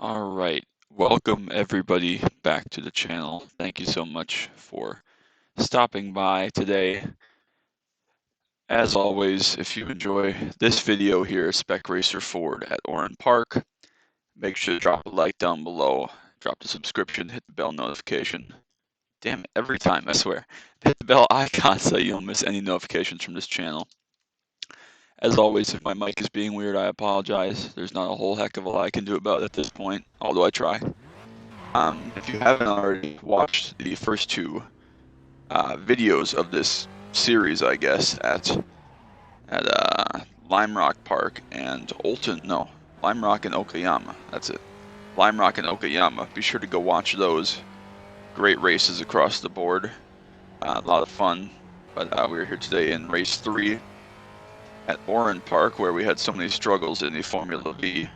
All right, welcome everybody back to the channel. Thank you so much for stopping by today. As always, if you enjoy this video here, Spec Racer Ford at Oran Park, make sure to drop a like down below, drop the subscription, hit the bell notification. Damn it, every time, I swear. Hit the bell icon so you don't miss any notifications from this channel. As always, if my mic is being weird, I apologize. There's not a whole heck of a lot I can do about it at this point, although I try. If you haven't already watched the first two videos of this series, I guess, at Lime Rock Park and Lime Rock and Okayama. That's it. Lime Rock and Okayama. Be sure to go watch those. Great races across the board. A lot of fun. But we're here today in race 3 at Oran Park, where we had so many struggles in the Formula V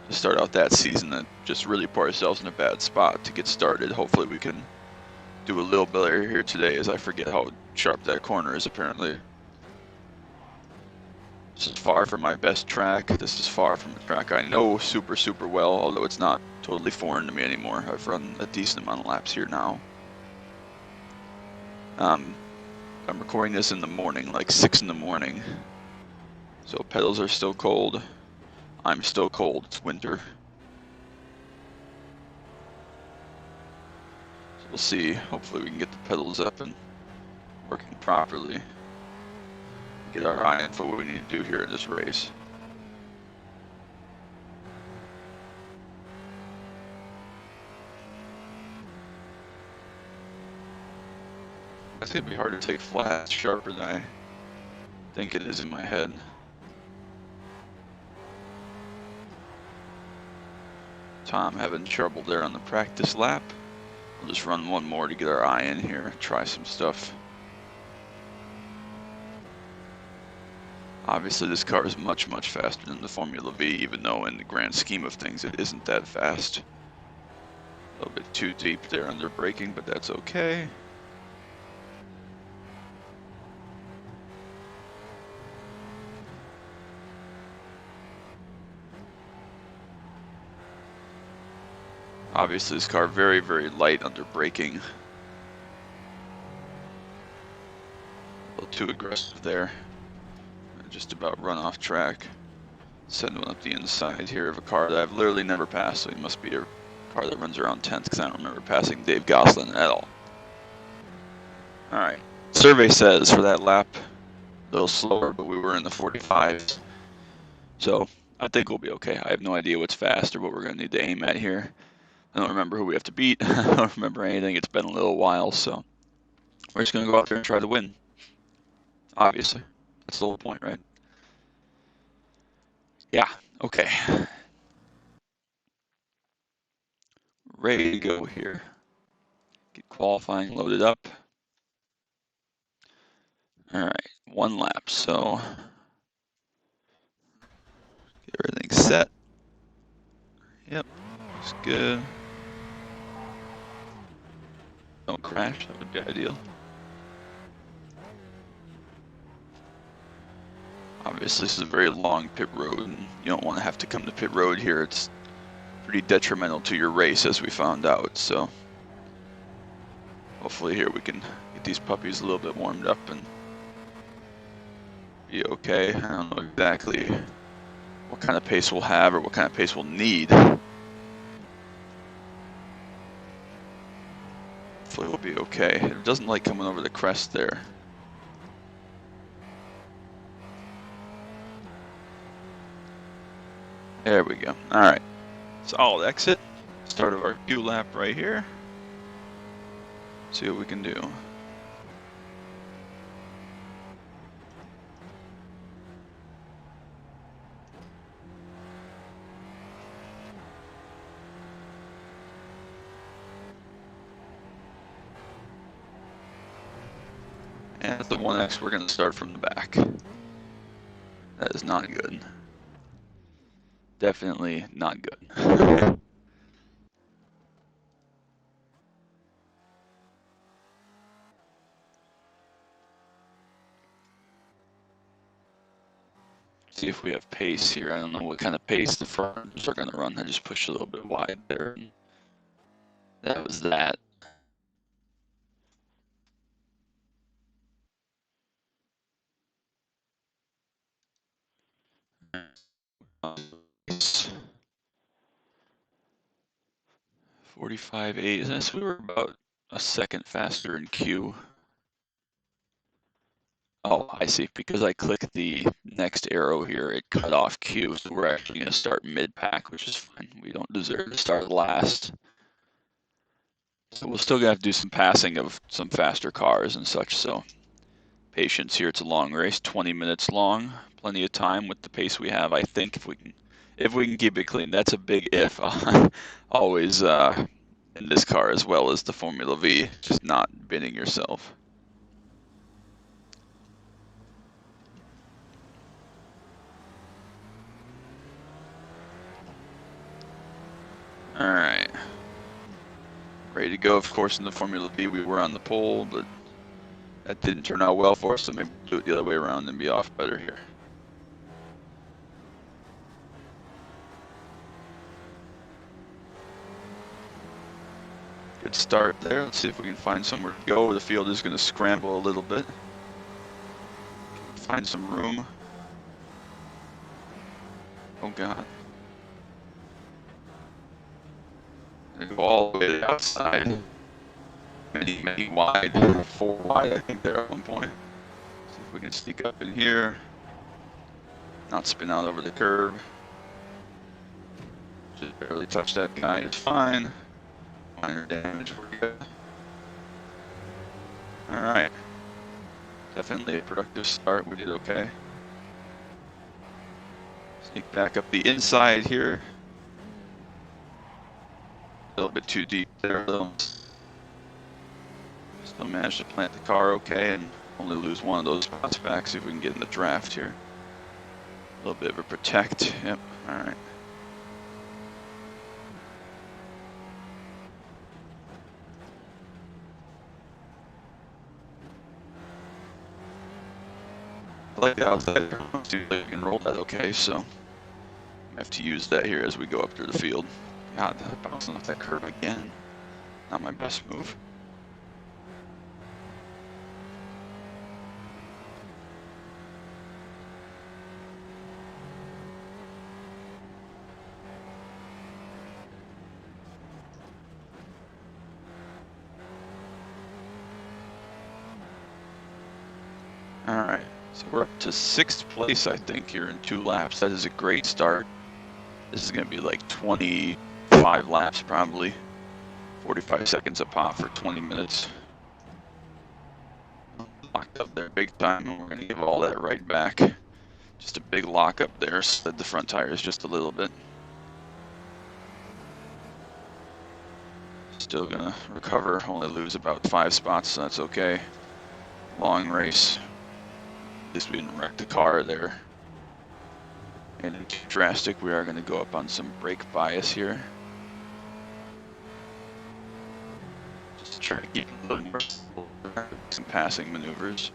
to start out that season and just really put ourselves in a bad spot to get started. Hopefully we can do a little better here today, as I forget how sharp that corner is apparently. This is far from my best track. This is far from a track I know super well, although it's not totally foreign to me anymore. I've run a decent amount of laps here now. I'm recording this in the morning, like 6 in the morning. So pedals are still cold. I'm still cold. It's winter. So we'll see. Hopefully we can get the pedals up and working properly. Get our eye in for what we need to do here in this race. It's gonna be hard to take flat. It's sharper than I think it is in my head. Tom having trouble there on the practice lap. We'll just run one more to get our eye in here, try some stuff. Obviously this car is much faster than the Formula V, even though in the grand scheme of things it isn't that fast. A little bit too deep there under braking, but that's okay. Obviously this car very light under braking. A little too aggressive there. Just about run off track. Send one up the inside here of a car that I've literally never passed, so he must be a car that runs around 10th, because I don't remember passing Dave Gosselin at all. Alright, survey says for that lap, a little slower, but we were in the 45s. So I think we'll be okay. I have no idea what's fast or what we're going to need to aim at here. I don't remember who we have to beat. I don't remember anything. It's been a little while, so we're just going to go out there and try to win. Obviously. That's the whole point, right? Yeah, okay. Ready to go here. Get qualifying loaded up. Alright, one lap, so get everything set. Yep, looks good. Don't crash, that would be ideal. Obviously this is a very long pit road, and you don't want to have to come to pit road here. It's pretty detrimental to your race, as we found out, so hopefully here we can get these puppies a little bit warmed up and be okay. I don't know exactly what kind of pace we'll have or what kind of pace we'll need. Hopefully we'll be okay. It doesn't like coming over the crest there. There we go. Alright. Solid exit. Start of our Q lap right here. See what we can do. And at the 1X, we're going to start from the back. That is not good. Definitely not good. see if we have pace here. I don't know what kind of pace the front runners are going to run. I just pushed a little bit wide there. And that was that. It's 45.8. So we were about a second faster in Q. Oh, I see. Because I clicked the next arrow here, it cut off Q. So we're actually going to start mid-pack, which is fine. We don't deserve to start last. So we're still going to have to do some passing of some faster cars and such. So patience here. It's a long race, 20 minutes long. Plenty of time with the pace we have, I think, if we can keep it clean. That's a big if. Always in this car as well as the Formula V, just not binning yourself. All right. Ready to go, of course, in the Formula V. We were on the pole, but that didn't turn out well for us, so maybe we'll do it the other way around and be off better here. Good start there. Let's see if we can find somewhere to go. The field is going to scramble a little bit. Find some room. Oh, God. Gonna go all the way to the outside. Many wide. 4 wide, I think, there at one point. See if we can sneak up in here. Not spin out over the curb. Just barely touch that guy. It's fine. Minor damage. We're good. All right. Definitely a productive start. We did okay. Sneak back up the inside here. A little bit too deep there, though. Still managed to plant the car okay and only lose one of those spots back. See if we can get in the draft here. A little bit of a protect. Yep. All right. I like the outside. See if we can roll that okay. So I have to use that here as we go up through the field. God, bouncing off that curve again. Not my best move. All right, so we're up to 6th place, I think, here in 2 laps. That is a great start. This is going to be like 25 laps, probably. 45 seconds a pop for 20 minutes. Locked up there big time, and we're going to give all that right back. Just a big lock up there, slid the front tires just a little bit. Still going to recover, only lose about 5 spots, so that's okay. Long race. At least we didn't wreck the car there. And too drastic, we are going to go up on some brake bias here. Just to try to keep a little more, some passing maneuvers.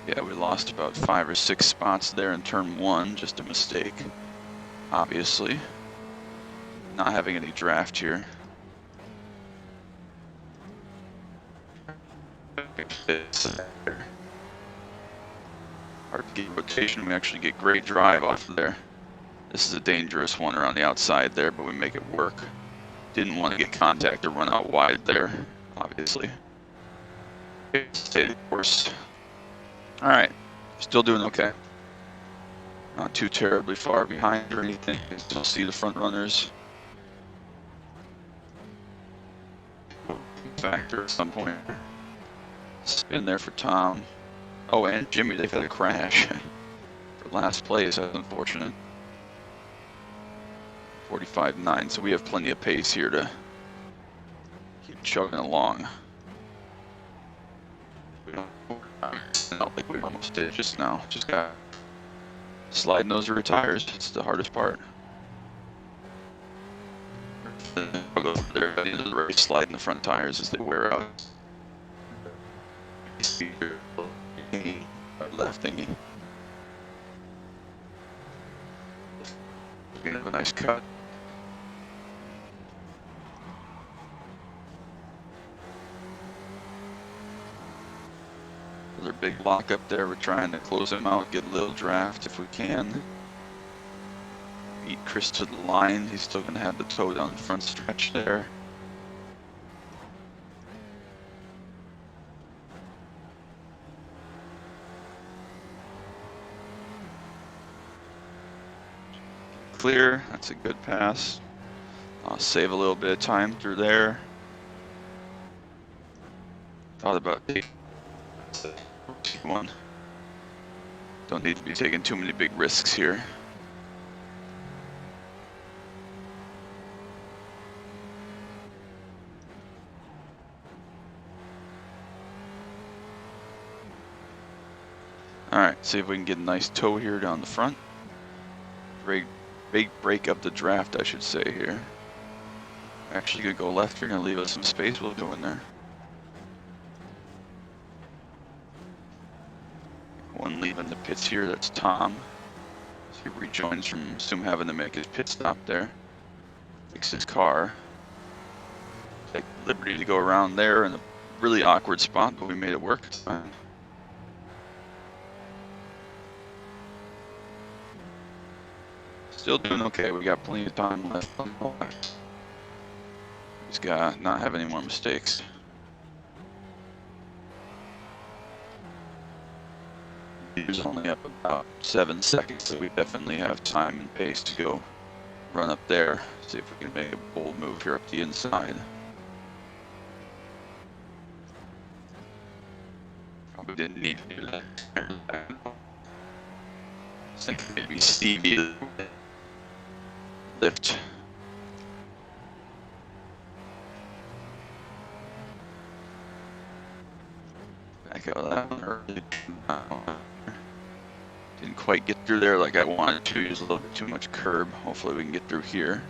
Yeah, we lost about 5 or 6 spots there in turn 1, just a mistake, obviously. Not having any draft here. Hard to get rotation, we actually get great drive off of there. This is a dangerous one around the outside there, but we make it work. Didn't want to get contact or run out wide there, obviously. Stay the course. All right, still doing okay. Not too terribly far behind or anything. You can still see the front runners. Factor at some point. Spin there for Tom. Oh, and Jimmy, they've had a crash for last place. That's unfortunate. 45.9, so we have plenty of pace here to keep chugging along. Not like we almost did just now. Just got sliding those rear tires. It's the hardest part. Go there at the end of the race, sliding the front tires as they wear out. Left thingy. Gonna have a nice cut. Another big block up there. We're trying to close him out, get a little draft if we can. Beat Chris to the line. He's still gonna have the toe down the front stretch there. Clear, that's a good pass. I'll save a little bit of time through there. Thought about taking one. Don't need to be taking too many big risks here. Alright, see if we can get a nice toe here down the front. Big break up the draft, I should say here. Actually gonna go left, you're gonna leave us some space, we'll go in there. One leaving the pits here, that's Tom. So he rejoins from assume having to make his pit stop there. Fix his car. Take liberty to go around there in a really awkward spot, but we made it work. It's fine. Still doing okay, we got plenty of time left. Just gotta not have any more mistakes. He's only up about 7 seconds, so we definitely have time and pace to go run up there. See if we can make a bold move here up the inside. Probably didn't need to do that. I think maybe Stevie lift. Back out of that one early. Didn't quite get through there like I wanted to. Use a little bit too much curb. Hopefully we can get through here.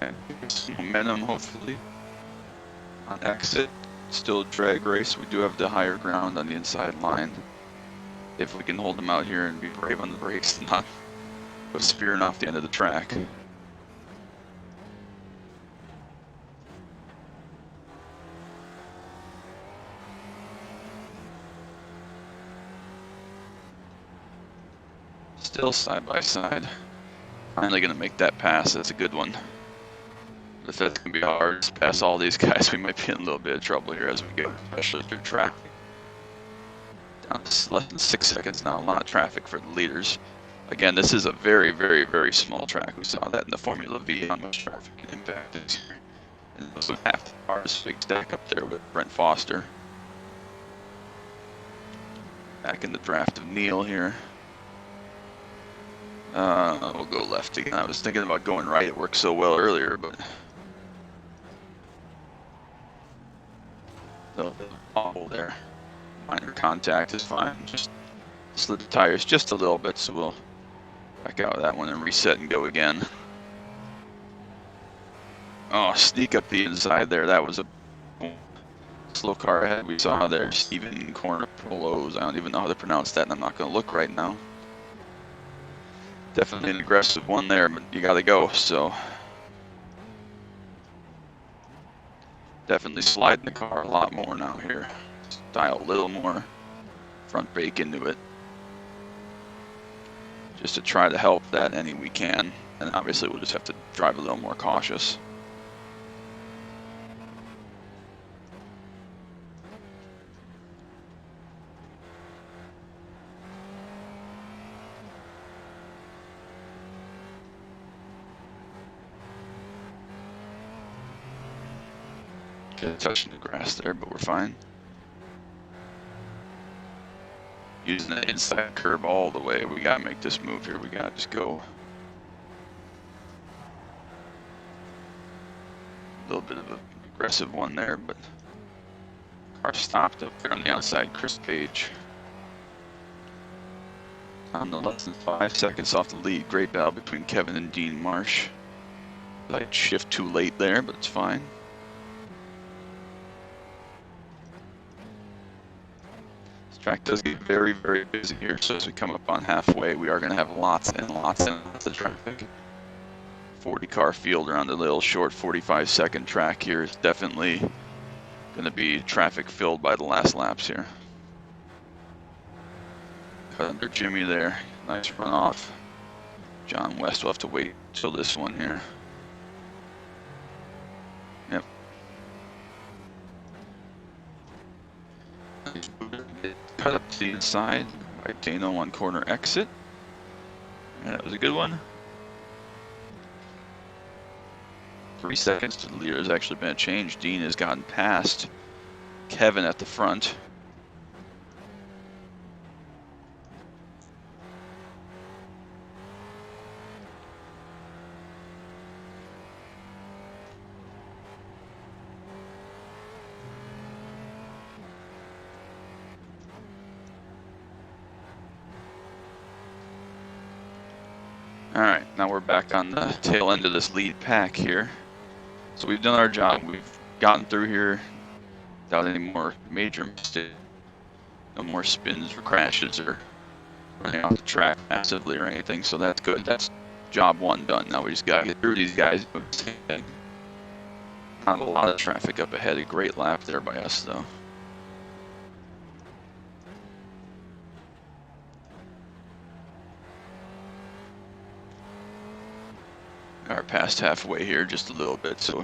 And some momentum hopefully. On exit. Still drag race. We do have the higher ground on the inside line. If we can hold them out here and be brave on the brakes and not go spearing off the end of the track. Still side by side. Finally gonna make that pass. That's a good one. But if that's gonna be hard to pass all these guys, we might be in a little bit of trouble here as we go, especially through traffic. Down to less than 6 seconds now. A lot of traffic for the leaders. Again, this is a very, very, very small track. We saw that in the Formula V, how much traffic and impact is here. And also half the cars, big stack up there with Brent Foster. Back in the draft of Neil here. We'll go left again. I was thinking about going right. It worked so well earlier, but the bobble there. Minor contact is fine. Just slid the tires just a little bit, so we'll back out of that one and reset and go again. Oh, sneak up the inside there. That was a slow car ahead we saw there. Steven Cornapolo's. I don't even know how to pronounce that, and I'm not going to look right now. Definitely an aggressive one there, but you got to go, so. Definitely sliding the car a lot more now here. Dial a little more front brake into it. Just to try to help that any we can. And obviously we'll just have to drive a little more cautious. Touching the grass there, but we're fine. Using the inside curb all the way. We gotta make this move here. We gotta just go. A little bit of an aggressive one there, but car stopped up there on the outside. Chris Page. On the less than 5 seconds off the lead. Great battle between Kevin and Dean Marsh. I shift too late there, but it's fine. This track does get very, very busy here, so as we come up on halfway, we are going to have lots and lots and lots of traffic. 40-car field around the little short 45-second track here is definitely going to be traffic filled by the last laps here. Cut under Jimmy there. Nice runoff. John West will have to wait till this one here. Yep. Cut up to the inside by Dano on corner exit. And that was a good one. 3 seconds to the leader has actually been a change. Dean has gotten past Kevin at the front. Alright, now we're back on the tail end of this lead pack here. So we've done our job. We've gotten through here without any more major mistakes. No more spins or crashes or running off the track massively or anything, so that's good. That's job one done. Now we just gotta get through these guys. Not a lot of traffic up ahead. A great lap there by us, though. Are past halfway here just a little bit, so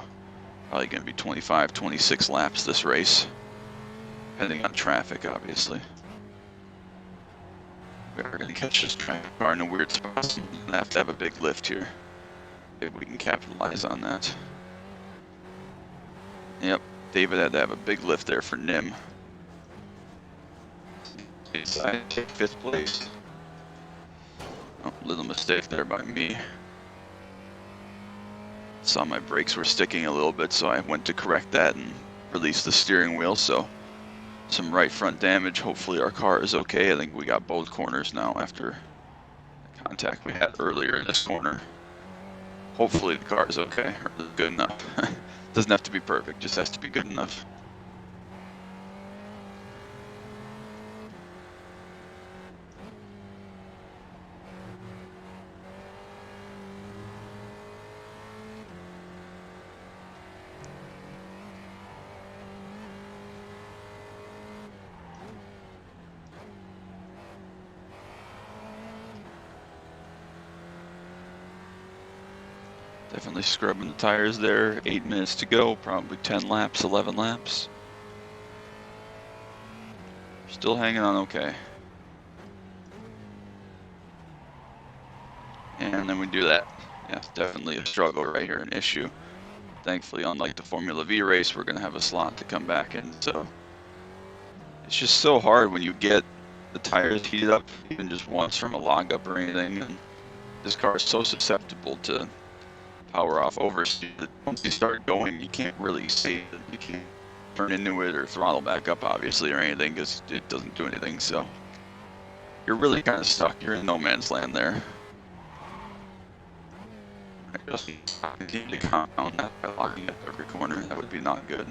probably going to be 25, 26 laps this race, depending on traffic, obviously. We are going to catch this traffic car in a weird spot. We're going to have a big lift here. Maybe we can capitalize on that. Yep, David had to have a big lift there for Nim. He decided to take 5th place. Oh, little mistake there by me. Saw my brakes were sticking a little bit, so I went to correct that and release the steering wheel. So some right front damage. Hopefully our car is okay. I think we got both corners now after the contact we had earlier in this corner. Hopefully the car is okay, or good enough. Doesn't have to be perfect, just has to be good enough. Definitely scrubbing the tires there. 8 minutes to go, probably 10 laps, 11 laps. Still hanging on okay. And then we do that. Yeah, definitely a struggle right here, an issue. Thankfully, unlike the Formula V race, we're going to have a slot to come back in. So it's just so hard when you get the tires heated up, even just once from a log up or anything. And this car is so susceptible to power off oversteer that once you start going, you can't really see it. You can't turn into it or throttle back up, obviously, or anything, because it doesn't do anything. So you're really kind of stuck. You're in no man's land there. I just continue to compound that by logging up every corner. That would be not good.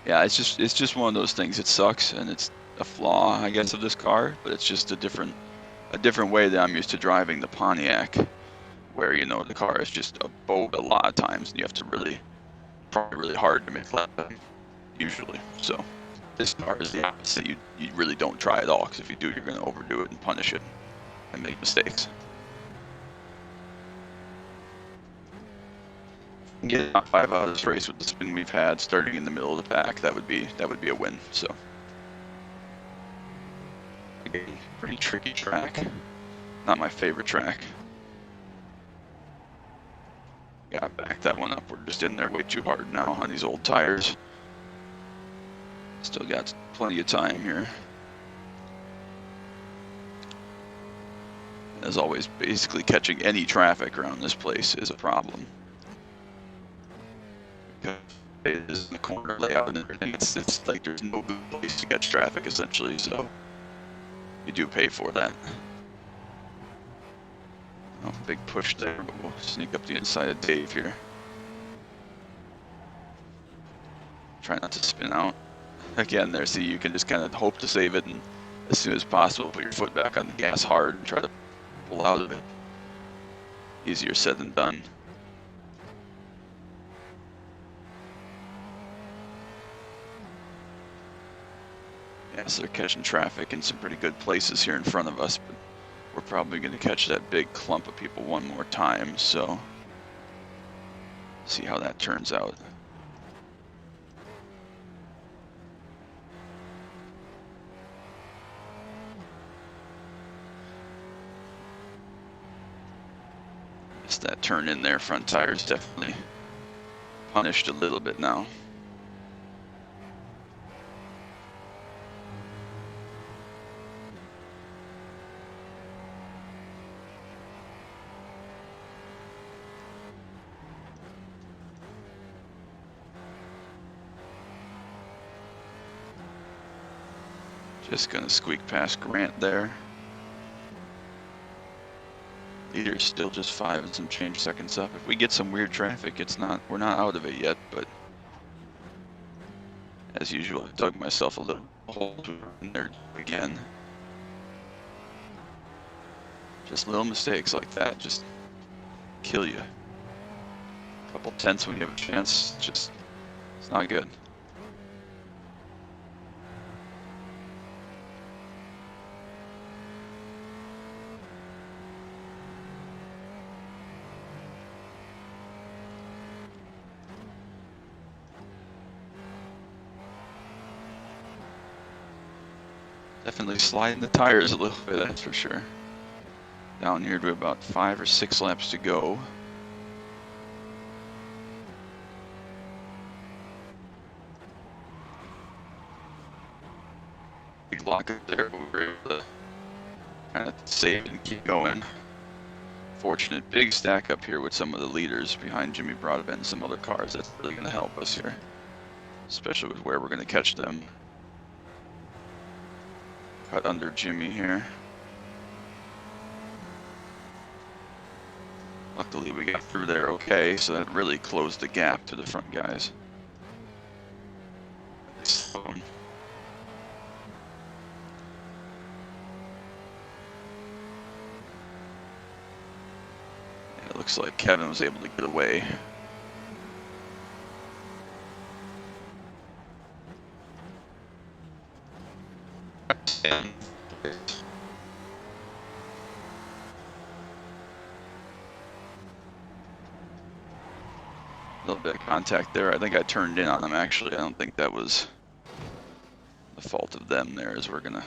Yeah, it's just one of those things. It sucks, and it's a flaw, I guess, of this car. But it's just a different way that I'm used to driving the Pontiac, where, you know, the car is just a boat a lot of times, and you have to try really hard to make lap time, usually. So this car is the opposite. You really don't try at all, because if you do, you're going to overdo it and punish it and make mistakes. Get top 5 out of this race with the spin we've had, starting in the middle of the pack, that would be a win. So again, pretty tricky track. Not my favorite track. Gotta back that one up. We're just in there way too hard now on these old tires. Still got plenty of time here. As always, basically catching any traffic around this place is a problem. Because it is in the corner layout and everything. It's like there's no good place to catch traffic, essentially. So you do pay for that. Oh, big push there, but we'll sneak up the inside of Dave here. Try not to spin out. Again, there, see, you can just kind of hope to save it, and as soon as possible, put your foot back on the gas hard and try to pull out of it. Easier said than done. Yes, they're catching traffic in some pretty good places here in front of us, but we're probably going to catch that big clump of people one more time, so see how that turns out. Just that turn in there, front tire's definitely punished a little bit now. Just gonna squeak past Grant there. Leader's still just 5 and some change seconds up. If we get some weird traffic, we're not out of it yet, but as usual, I dug myself a little hole in there again. Just little mistakes like that just kill you. A couple tenths when you have a chance, it's not good. Definitely sliding the tires a little bit, that's for sure. Down here to about 5 or 6 laps to go. Big lock up there, but we were able to kind of save and keep going. Fortunate big stack up here with some of the leaders behind Jimmy Broadbent and some other cars. That's really going to help us here, especially with where we're going to catch them. Cut under Jimmy here. Luckily we got through there okay, so that really closed the gap to the front guys. It looks like Kevin was able to get away. A little bit of contact there. I think I turned in on them actually. I don't think that was the fault of them there, as we're gonna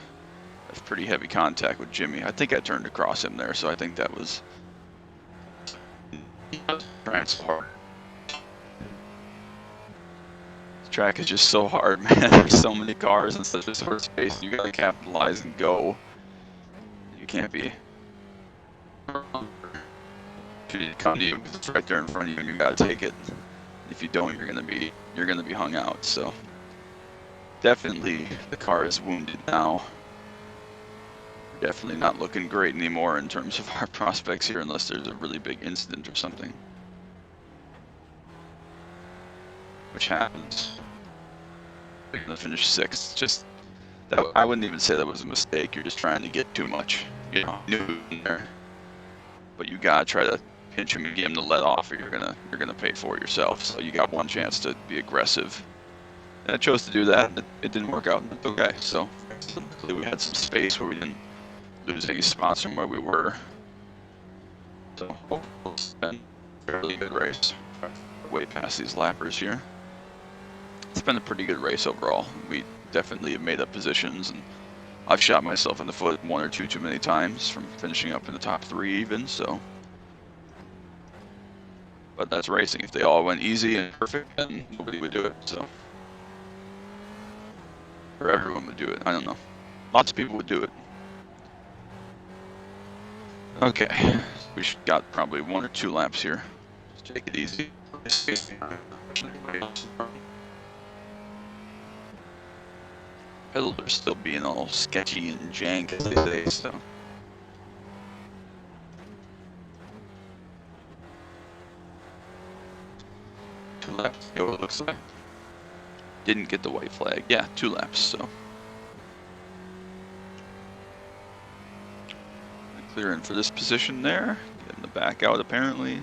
have pretty heavy contact with Jimmy. I think I turned across him there, so I think that was trying so hard. This track is just so hard, man. There's so many cars in such a short space. You gotta capitalize and go. You can't be come to you because it's right there in front of you and you gotta take it. If you don't, you're gonna be hung out. So definitely the car is wounded now. We're definitely not looking great anymore in terms of our prospects here, unless there's a really big incident or something, which happens. We're gonna finish 6th. Just that, I wouldn't even say that was a mistake. You're just trying to get too much, you know, new in there. But you gotta try to pinch him and get him to let off, or you're gonna pay for it yourself. So you got one chance to be aggressive, and I chose to do that. It didn't work out. That's okay. So luckily we had some space where we didn't lose any spots from where we were. So hopefully it's been a fairly good race. Way past these lappers here. It's been a pretty good race overall. We definitely have made up positions, and I've shot myself in the foot 1 or 2 too many times from finishing up in the top 3 even, so. But that's racing. If they all went easy and perfect, then nobody would do it, so. Or everyone would do it, I don't know. Lots of people would do it. Okay, we got probably 1 or 2 laps here. Just take it easy. pedals are still being all sketchy and jank, as they say, so. 2 laps, yeah, it looks like. Didn't get the white flag. Yeah, 2 laps, so. Clearing for this position there. Getting the back out, apparently.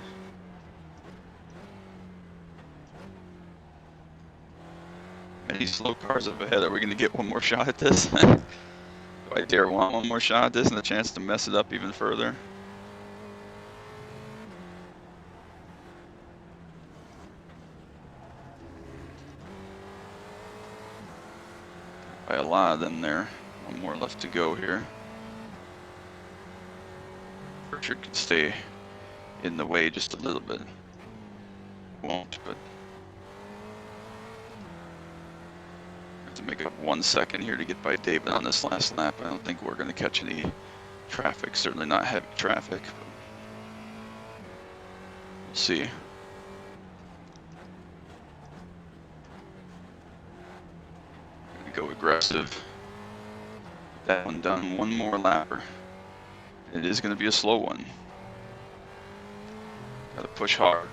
Many slow cars up ahead. Are we going to get one more shot at this? Do I dare want one more shot at this and a chance to mess it up even further? By a lot of them there. One more left to go here. Richard could stay in the way just a little bit. Won't, but have to make up 1 second here to get by David on this last lap. I don't think we're going to catch any traffic, certainly not heavy traffic, but we'll see. Go aggressive. That one done, one more lapper. It is going to be a slow one. Got to push hard.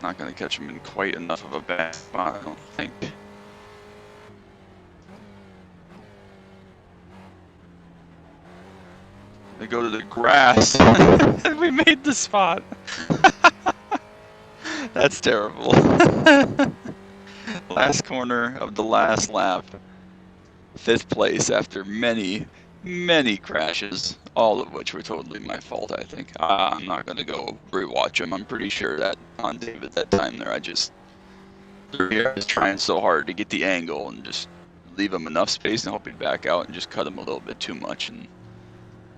Not going to catch him in quite enough of a bad spot, I don't think. They go to the grass. And we made the spot. That's terrible. Last corner of the last lap. 5th place after many, many crashes, all of which were totally my fault, I think. I'm not going to go rewatch them. I'm pretty sure that on David that time there, I was trying so hard to get the angle and just leave him enough space and hope he'd back out and just cut him a little bit too much. And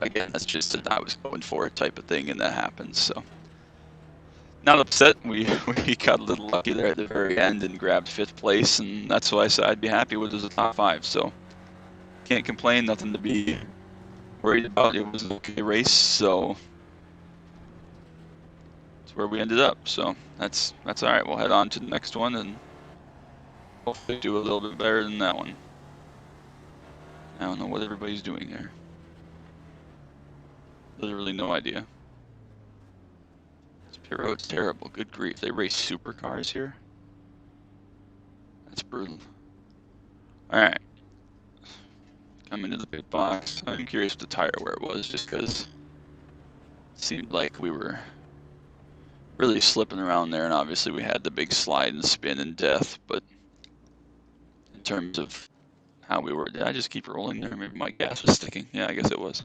again, that's just that I was going for it type of thing, and that happens. So not upset. We got a little lucky there at the very end and grabbed 5th place, and that's why I said I'd be happy with as a top 5. So can't complain. Nothing to be worried about. It was an okay race, so that's where we ended up. So that's all right. We'll head on to the next one and hopefully do a little bit better than that one. I don't know what everybody's doing there. Literally no idea. This pit road's terrible. Good grief. They race supercars here? That's brutal. Alright. Coming to the pit box. I'm curious what the tire wear was, just because it seemed like we were really slipping around there, and obviously we had the big slide and spin and death, but in terms of how we were, did I just keep rolling there? Maybe my gas was sticking. Yeah, I guess it was.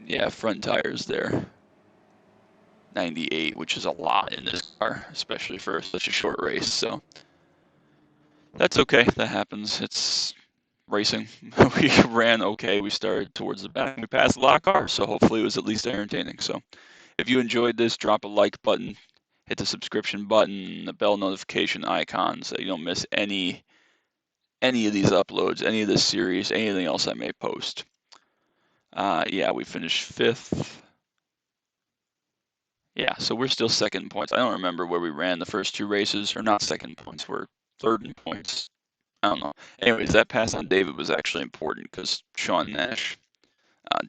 Yeah, front tires there. 98, which is a lot in this car, especially for such a short race, so that's okay. That happens. It's racing. We ran okay. We started towards the back. We passed a lot of cars, so hopefully it was at least entertaining. So if you enjoyed this, drop a like button, hit the subscription button, the bell notification icon so you don't miss any of these uploads, any of this series, anything else I may post. Yeah, we finished 5th. Yeah, so we're still 2nd in points. I don't remember where we ran the first 2 races, or not 2nd points, we're 3rd in points. I don't know. Anyways, that pass on David was actually important because Sean Nash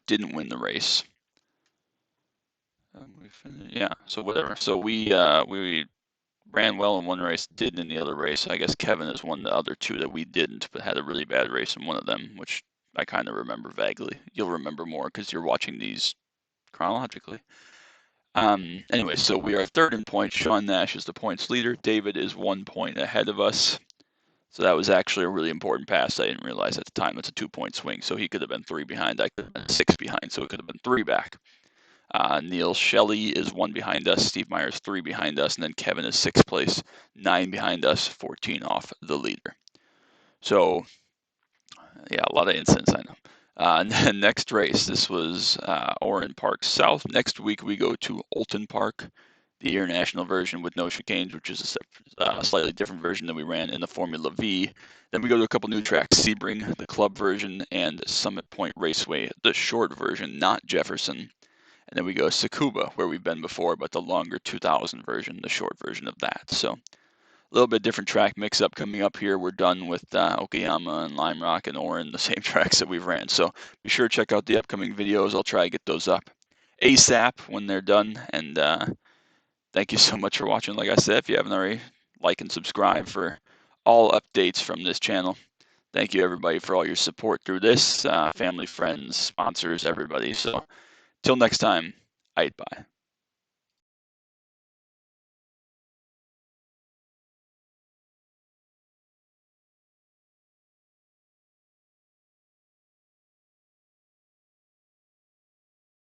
didn't win the race. Yeah, so whatever. So we ran well in one race, didn't in the other race. I guess Kevin has won the other 2 that we didn't, but had a really bad race in one of them, which I kind of remember vaguely. You'll remember more because you're watching these chronologically. Anyway, so we are 3rd in points. Sean Nash is the points leader. David is 1 point ahead of us. So that was actually a really important pass. I didn't realize at the time it's a 2-point swing. So he could have been 3 behind. I could have been 6 behind. So it could have been 3 back. Neil Shelley is 1 behind us. Steve Myers 3 behind us. And then Kevin is 6th place, 9 behind us, 14 off the leader. So, yeah, a lot of incidents, I know. And then next race, this was Oran Park South. Next week we go to Olton Park, the international version with no chicanes, which is a slightly different version than we ran in the Formula V. Then we go to a couple new tracks, Sebring, the club version, and Summit Point Raceway, the short version, not Jefferson. And then we go Tsukuba, where we've been before, but the longer 2000 version, the short version of that. So a little bit different track mix-up coming up here. We're done with Okayama and Lime Rock and Oran, the same tracks that we've ran. So be sure to check out the upcoming videos. I'll try to get those up ASAP when they're done. And thank you so much for watching. Like I said, if you haven't already, like and subscribe for all updates from this channel. Thank you, everybody, for all your support through this, family, friends, sponsors, everybody. So till next time, bye.